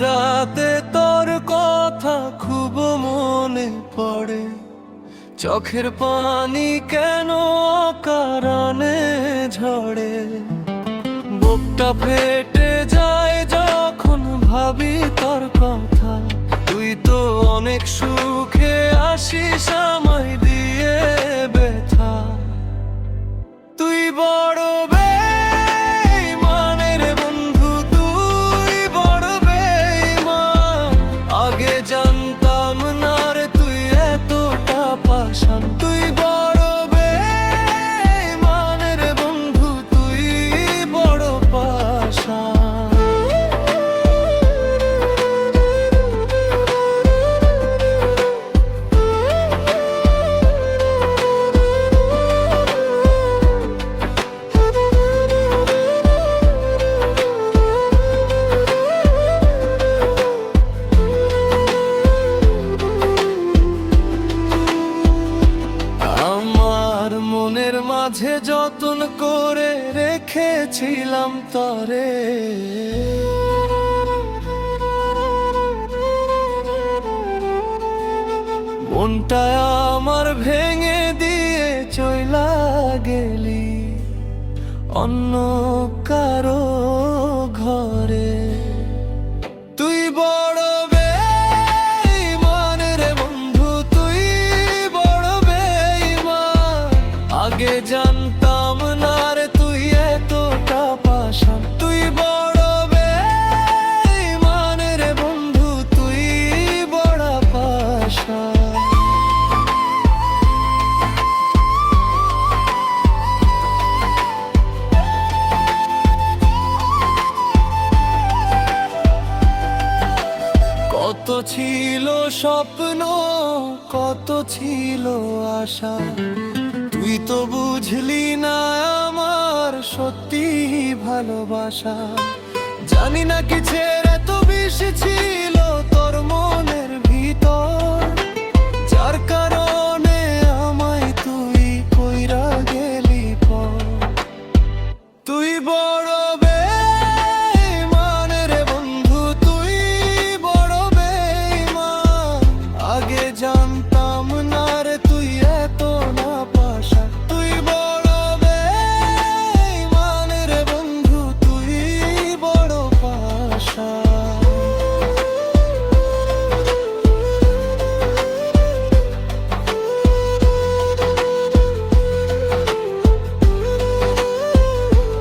রাতে তোর কথা খুব মনে পড়ে, চোখের পানি কেন অকারণে ঝরে। বুকটা ফেটে যায় যখন ভাবি তোর কথা, তুই তো অনেক সুখে আসিস আমায় দিয়ে ব্যথা। তুই বড় বেইমানের বন্ধু, তুই বড় বেইমান। আগে জানতাম না রে তুই এতটা পাষাণ। তুই বড় বেইমানের বন্ধু, তুই বড় পাষাণ। মনের মাঝে যতন করে রেখেছিলাম তরে, মনটা আমার ভেঙে দিয়ে চইলা গেলি অন্য কারো ঘরে। তুই বড় বেইমানের বন্ধু, তুই বড় বেইমান। আগে জানতাম না রে তুই এতটা পাষাণ। তুই বড় বেইমানের বন্ধু, তুই বড় পাষাণ। কত ছিল স্বপ্ন, কত ছিল আশা, তুই তো বুঝলি না আমার সত্যি ভালোবাসা। জানি না কিসের এত বেশি ছিল তোর মনের ভিতর, যার কারণে আমায় তুই কইরা গেলি পর। তুই বড় বেইমানের বন্ধু, তুই বড় বেইমান। আগে জানতাম না রে তুই এত না পাষাণ। তুই বড় বেইমানের বন্ধু, তুই বড় পাষাণ।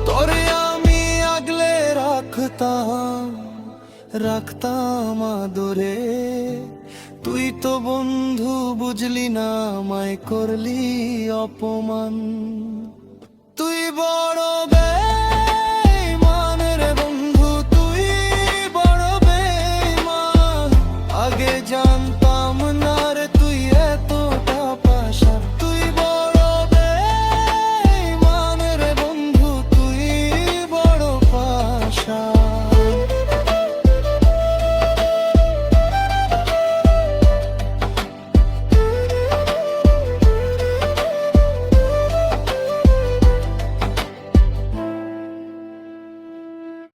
তোরে আমি আগলে রাখতাম, রাখতাম আদরে। তুই তো বন্ধু বুঝলি না, আমায় করলি অপমান। তুই বড়